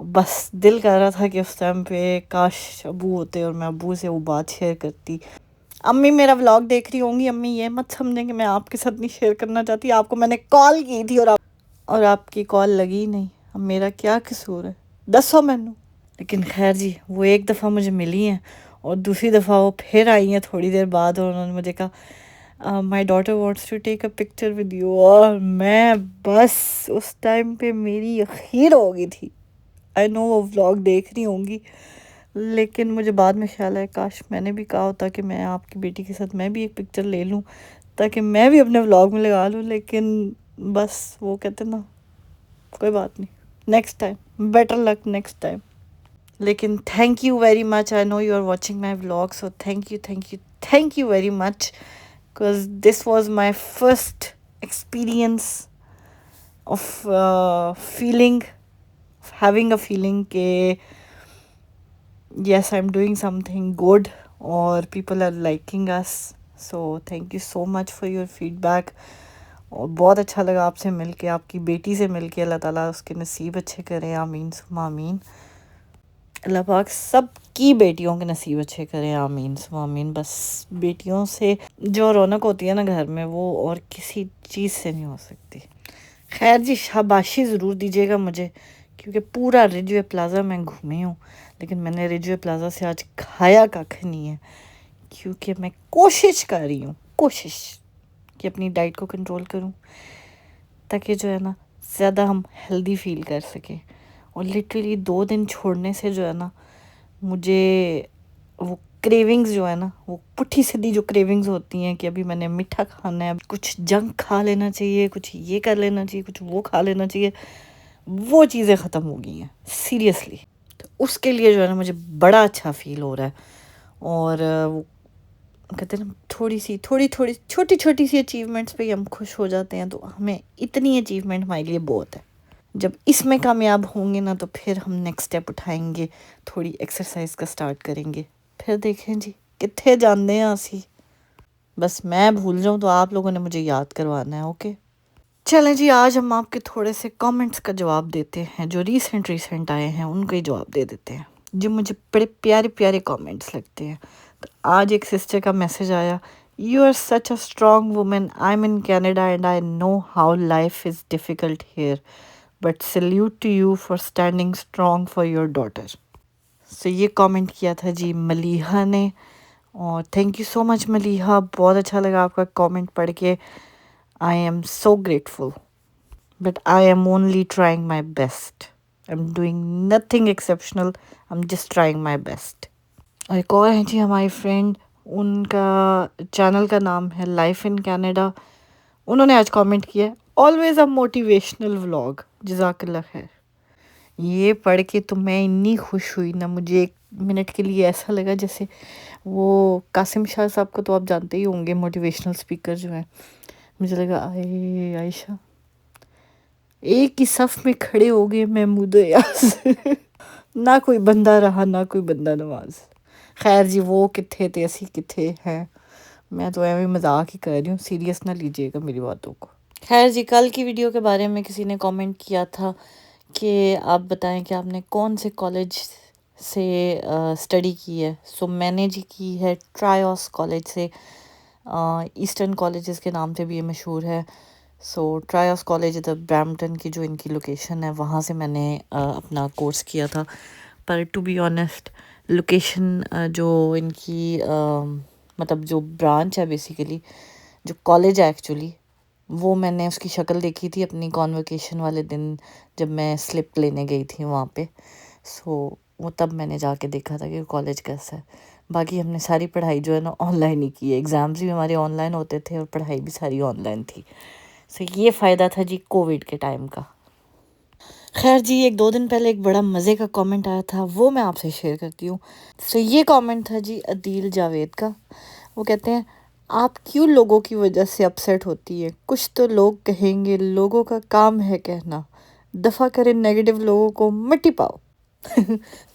بس دل کر رہا تھا کہ اس ٹائم پہ کاش ابو ہوتے اور میں ابو سے وہ بات شیئر کرتی. امی میرا ولاگ دیکھ رہی ہوں گی. امی یہ مت سمجھیں کہ میں آپ کے ساتھ نہیں شیئر کرنا چاہتی. آپ کو میں نے کال کی تھی اور آپ کی کال لگی نہیں. اب میرا کیا قصور ہے دسو مینوں. لیکن خیر جی وہ ایک دفعہ مجھے ملی ہیں اور دوسری دفعہ وہ پھر آئی ہیں تھوڑی دیر بعد اور انہوں نے مجھے کہا my daughter wants to take a picture with you. اور میں بس اس ٹائم پہ میری اخیر ہو گئی تھی. آئی نو وہ ولاگ دیکھ رہی ہوں گی لیکن مجھے بعد میں خیال ہے کاش میں نے بھی کہا ہوتا کہ میں آپ کی بیٹی کے ساتھ میں بھی ایک پکچر لے لوں تاکہ میں بھی اپنے ولاگ میں لگا لوں. لیکن بس وہ کہتے نا کوئی بات نہیں, next time, better luck next time. لیکن thank you very much. I know you are watching my vlog so thank you very much because this was my first experience of feeling having a feeling کہ yes I'm doing something good اور people are liking us. so thank you so much for your feedback. اور بہت اچھا لگا آپ سے مل کے, آپ کی بیٹی سے مل کے. اللہ تعالیٰ اس کے نصیب اچھے کریں, آمین ثم آمین. اللہ پاک سب کی بیٹیوں کے نصیب اچھے کریں, آمین ثم آمین. بس بیٹیوں سے جو رونق ہوتی ہے نا گھر میں وہ اور کسی چیز سے نہیں ہو سکتی. خیر جی شاباشی ضرور دیجیے گا مجھے کیونکہ پورا ریجوے پلازا میں گھومی ہوں لیکن میں نے ریجوے پلازا سے آج کھایا کھ نہیں ہے کیونکہ میں کوشش کر رہی ہوں کہ اپنی ڈائٹ کو کنٹرول کروں تاکہ جو ہے نا زیادہ ہم ہیلدی فیل کر سکیں. اور لٹرلی 2 دن چھوڑنے سے جو ہے نا مجھے وہ کریونگز جو ہے نا وہ پٹھی سیدھی جو کریونگز ہوتی ہیں کہ ابھی میں نے میٹھا کھانا ہے, اب کچھ جنک کھا لینا چاہیے, کچھ یہ کر لینا چاہیے, کچھ وہ کھا لینا چاہیے, وہ چیزیں ختم ہو گئی ہیں سیریسلی. تو اس کے لیے جو ہے نا مجھے بڑا اچھا فیل ہو رہا ہے. اور وہ کہتے ہیں نا تھوڑی چھوٹی سی اچیومنٹس پہ ہی ہم خوش ہو جاتے ہیں, تو ہمیں اتنی اچیومنٹ ہمارے لیے بہت ہے. جب اس میں کامیاب ہوں گے نا تو پھر ہم نیکسٹ اسٹیپ اٹھائیں گے, تھوڑی ایکسرسائز کا سٹارٹ کریں گے, پھر دیکھیں جی کتنے جانے ہیں اسی. بس میں بھول جاؤں تو آپ لوگوں نے مجھے یاد کروانا ہے. اوکے چلیں جی آج ہم آپ کے تھوڑے سے کامنٹس کا جواب دیتے ہیں جو ریسنٹ آئے ہیں, ان کا ہی جواب دے دیتے ہیں جو مجھے بڑے پیارے کامنٹس لگتے ہیں. تو آج ایک سسٹر کا میسج آیا, you are such a strong woman, I am in Canada and I know how life is difficult here but salute to you for standing strong for your daughter. So یہ comment کیا تھا جی ملیحہ نے, اور thank you so much Maliha, بہت اچھا لگا آپ کا کامنٹ پڑھ کے. I am so grateful, but I am only trying my best. I'm doing nothing exceptional. I'm just trying my best. اور ایک اور ہیں جی ہماری فرینڈ, ان کا چینل کا نام ہے لائف ان کینیڈا. انہوں نے آج کامنٹ کیا ہے always a motivational vlog. جزاک اللہ خیر. یہ پڑھ کے تو میں اتنی خوش ہوئی نا, مجھے 1 منٹ کے لیے ایسا لگا جیسے وہ قاسم شاہ صاحب کو تو آپ جانتے ہی ہوں گے, موٹیویشنل اسپیکر جو ہیں. مجھے لگا آئے عائشہ ایک ہی صف میں کھڑے ہو گئے محمود ایاز. نہ کوئی بندہ رہا نہ کوئی بندہ نواز. خیر جی وہ کتھے تھے اسی کتھے ہیں, میں تو ایویں مذاق ہی کر رہی ہوں, سیریس نہ لیجیے گا میری باتوں کو. خیر جی کل کی ویڈیو کے بارے میں کسی نے کامنٹ کیا تھا کہ آپ بتائیں کہ آپ نے کون سے کالج سے اسٹڈی کی ہے. سو میں نے جی کی ہے ٹرائیوس کالج سے, ایسٹرن کالجز کے نام سے بھی یہ مشہور ہے. سو ٹرائیوس کالج ادھر برامپٹن کی جو ان کی لوکیشن ہے وہاں سے میں نے اپنا کورس کیا تھا. پر ٹو بی آنیسٹ لوکیشن جو ان کی مطلب جو برانچ ہے بیسیکلی جو کالج ہے ایکچولی, وہ میں نے اس کی شکل دیکھی تھی اپنی کانوکیشن والے دن جب میں سلپ لینے گئی تھی وہاں پہ. سو وہ تب میں نے جا کے دیکھا تھا کہ کالج کیسا ہے. باقی ہم نے ساری پڑھائی جو ہے نا آن لائن ہی کی ہے, ایگزامز بھی ہمارے آن لائن ہوتے تھے اور پڑھائی بھی ساری آن لائن تھی. سو یہ فائدہ تھا جی کووڈ کے ٹائم کا. خیر جی 1-2 دن پہلے ایک بڑا مزے کا کامنٹ آیا تھا, وہ میں آپ سے شیئر کرتی ہوں. سو یہ کامنٹ تھا جی عدیل جاوید کا. وہ کہتے ہیں آپ کیوں لوگوں کی وجہ سے اپسیٹ ہوتی ہے, کچھ تو لوگ کہیں گے, لوگوں کا کام ہے کہنا, دفع کریں نیگیٹو لوگوں کو, مٹی پاؤ.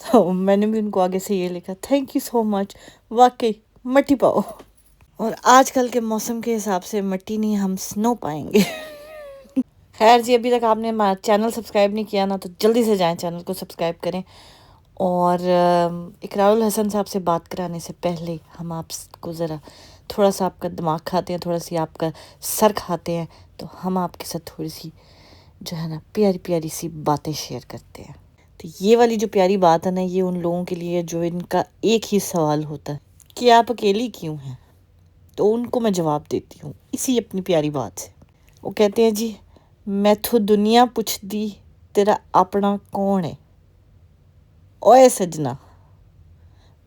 تو میں نے بھی ان کو آگے سے یہ لکھا, تھینک یو سو مچ, واقعی مٹی پاؤ. اور آج کل کے موسم کے حساب سے مٹی نہیں ہم سنو پائیں گے. خیر جی، ابھی تک آپ نے ہمارا چینل سبسکرائب نہیں کیا نا تو جلدی سے جائیں چینل کو سبسکرائب کریں. اور اقرار الحسن صاحب سے بات کرانے سے پہلے ہم آپ کو ذرا تھوڑا سا آپ کا دماغ کھاتے ہیں، تھوڑا سی آپ کا سر کھاتے ہیں، تو ہم آپ کے ساتھ تھوڑی سی جو ہے نا پیاری پیاری سی باتیں شیئر کرتے ہیں. تو یہ والی جو پیاری بات ہے نا، یہ ان لوگوں کے لیے جو ان کا ایک ہی سوال ہوتا ہے کہ آپ اکیلی کیوں ہیں. تو ان کو میں جواب دیتی ہوں اسی اپنی پیاری بات سے. وہ کہتے ہیں جی میتھو دنیا پوچھ دی تیرا اپنا کون ہے. اوئے سجنا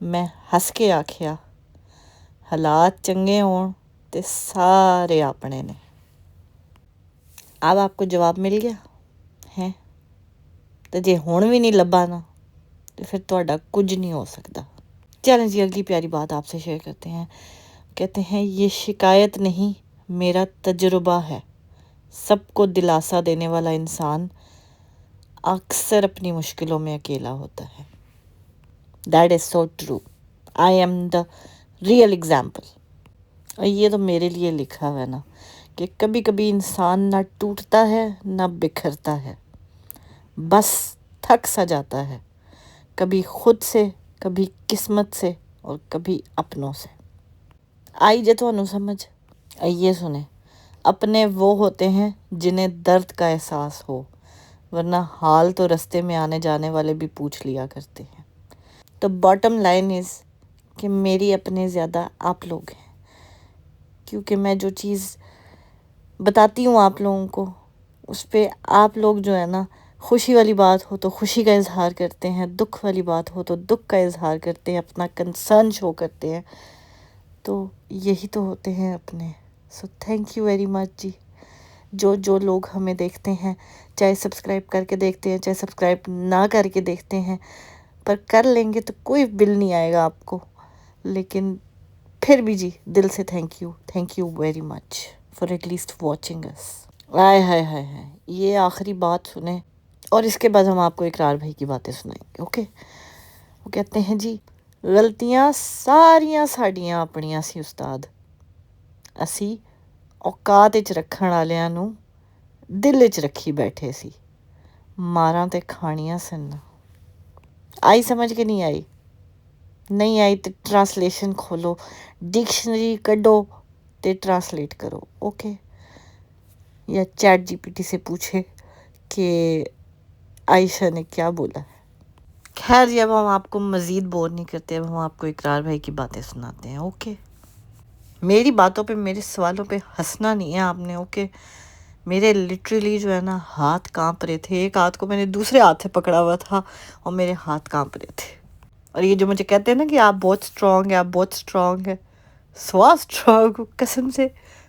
میں ہس کے آکھیا حالات چنگے ہون تے سارے اپنے نے. اب آپ کو جواب مل گیا ہے. تو جے ہون بھی نہیں لبا نا تو پھر تہاڈا کچھ نہیں ہو سکتا. چلیں جی اگلی پیاری بات آپ سے شیئر کرتے ہیں. کہتے ہیں یہ شکایت نہیں میرا تجربہ ہے، سب کو دلاسا دینے والا انسان اکثر اپنی مشکلوں میں اکیلا ہوتا ہے. That is so true. I am the real example. اور یہ تو میرے لیے لکھا ہوا ہے نا کہ کبھی کبھی انسان نہ ٹوٹتا ہے نہ بکھرتا ہے، بس تھک سا جاتا ہے، کبھی خود سے، کبھی قسمت سے اور کبھی اپنوں سے. آئی جے تھانوں سمجھ. یہ سنیں، اپنے وہ ہوتے ہیں جنہیں درد کا احساس ہو، ورنہ حال تو رستے میں آنے جانے والے بھی پوچھ لیا کرتے ہیں. تو باٹم لائن از کہ میری اپنے زیادہ آپ لوگ ہیں، کیونکہ میں جو چیز بتاتی ہوں آپ لوگوں کو اس پہ آپ لوگ جو ہے نا خوشی والی بات ہو تو خوشی کا اظہار کرتے ہیں، دکھ والی بات ہو تو دکھ کا اظہار کرتے ہیں، اپنا کنسرن شو کرتے ہیں. تو یہی تو ہوتے ہیں اپنے. So thank you very much جی. جو لوگ ہمیں دیکھتے ہیں، چاہے سبسکرائب کر کے دیکھتے ہیں چاہے سبسکرائب نہ کر کے دیکھتے ہیں، پر کر لیں گے تو کوئی بل نہیں آئے گا آپ کو. لیکن پھر بھی جی دل سے thank you very much for at least watching us. ہائے ہائے ہائے ہائے، یہ آخری بات سنیں اور اس کے بعد ہم آپ کو اقرار بھائی کی باتیں سنائیں گے. اوکے. وہ کہتے ہیں جی غلطیاں ساریاں ساڈیاں اپنیاں سی استاد، اسی اوقات وچ رکھਣ ਵਾਲਿਆਂ ਨੂੰ دل وچ رکھی بیٹھے سی، ماراں تے کھانیاں سن. آئی سمجھ کے نہیں آئی؟ نہیں آئی تو ٹرانسلیشن کھولو، ڈکشنری کڈو تے ٹرانسلیٹ کرو. اوکے. یا چیٹ جی پی ٹی سے پوچھے کہ عائشہ نے کیا بولا ہے. خیر جی اب ہم آپ کو مزید بور نہیں کرتے، اب ہم آپ کو اقرار بھائی کی باتیں سناتے ہیں. اوکے. میری باتوں پہ، میرے سوالوں پہ ہنسنا نہیں ہے آپ نے. اوکے. میرے لٹرلی جو ہے نا ہاتھ کانپ رہے تھے. ایک ہاتھ کو میں نے دوسرے ہاتھ سے پکڑا ہوا تھا اور میرے ہاتھ کانپ رہے تھے. اور یہ جو مجھے کہتے ہیں نا کہ آپ بہت اسٹرانگ ہیں، آپ بہت اسٹرانگ ہیں، سو اسٹرانگ قسم سے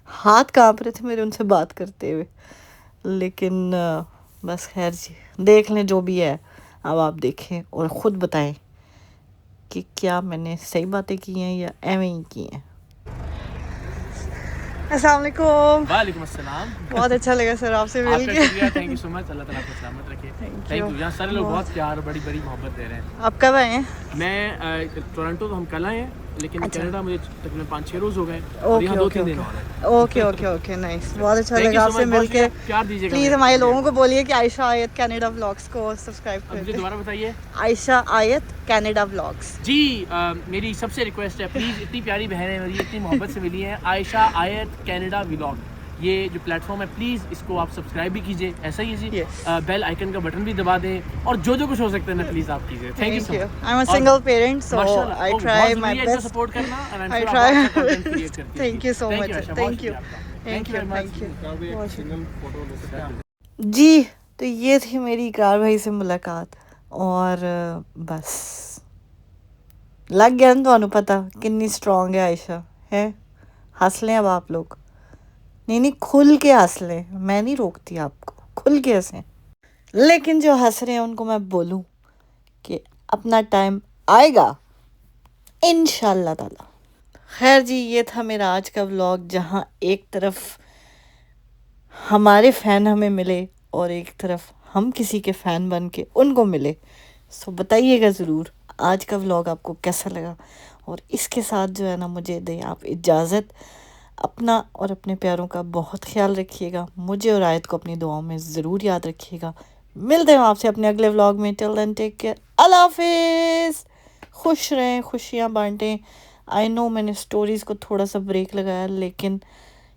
ہاتھ کانپ رہے تھے میرے ان سے بات کرتے ہوئے. لیکن بس خیر جی دیکھ لیں جو بھی ہے. اب آپ دیکھیں اور خود بتائیں کہ کیا میں نے صحیح باتیں کی ہیں یا ایویں ہی کی ہیں. السلام علیکم. وعلیکم السلام. بہت اچھا لگا سر آپ سے مل آپ کا کے. شکریہ. تھینک یو سو مچ. اللہ تعالیٰ آپ کو سلامت رکھے. Thank you. یہاں سارے لوگ بہت پیار بڑی بڑی محبت دے رہے ہیں. آپ کب آئے ہیں؟ میں ٹورنٹو تو ہم کل آئے ہیں، لیکن اچھا. کینیڈا مجھے تقریباً 5-6 روز ہو گئے اور یہاں 2-3 دن اور ہیں. Okay okay okay nice. بہت اچھا تھینک یو لگا آپ سو سے مچ. مل بہت کے. شکریہ. پیار دیجیے گا. پلیز ہمارے لوگوں کو بولیے کہ عائشہ آیت کینیڈا ولاگس کو سبسکرائب کر مجھے دیں. دوبارہ بتائیے. عائشہ آیت کینیڈا ولاگس. جی میری سب سے ریکویسٹ ہے پلیز، اتنی پیاری بہن ہے میری، اتنی محبت سے ملی ہے. عائشہ آیت کینیڈا ولاگ یہ جو پلیٹ فارم ہے، پلیز اس کو آپ سبسکرائب بھی کیجیے. ایسا ہی ہے جی. بیل آئیکن کا بٹن بھی دبا دیں اور جو کچھ ہو سکتا ہے نا پلیز آپ کیجیے. Thank you so much. I am a single parent so I try my best. Support کرنا. I try. Thank you so much. Thank you. جی تو یہ تھی میری اقرار بھائی سے ملاقات اور بس لگ گیا نا تمہیں پتہ کنی اسٹرانگ ہے عائشہ ہے. ہنس لیں اب آپ لوگ. نہیں کھل کے ہنس لیں، میں نہیں روکتی آپ کو، کھل کے ہنسیں. لیکن جو ہنس رہے ہیں ان کو میں بولوں کہ اپنا ٹائم آئے گا انشاءاللہ تعالی. خیر جی یہ تھا میرا آج کا ولاگ، جہاں ایک طرف ہمارے فین ہمیں ملے اور ایک طرف ہم کسی کے فین بن کے ان کو ملے. سو بتائیے گا ضرور آج کا ولاگ آپ کو کیسا لگا. اور اس کے ساتھ جو ہے نا مجھے دیں آپ اجازت. اپنا اور اپنے پیاروں کا بہت خیال رکھیے گا. مجھے اور آیت کو اپنی دعاؤں میں ضرور یاد رکھیے گا. ملتے ہیں آپ سے اپنے اگلے ولاگ میں. ٹل دین ٹیک کیئر. اللہ حافظ. خوش رہیں, خوشیاں بانٹیں. آئی نو میں نے سٹوریز کو تھوڑا سا بریک لگایا, لیکن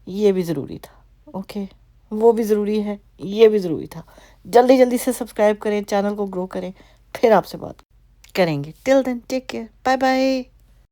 یہ بھی ضروری تھا. اوکے, وہ بھی ضروری ہے, یہ بھی ضروری تھا. جلدی جلدی سے سبسکرائب کریں, چینل کو گرو کریں, پھر آپ سے بات کریں گے. Till then take care. Bye bye.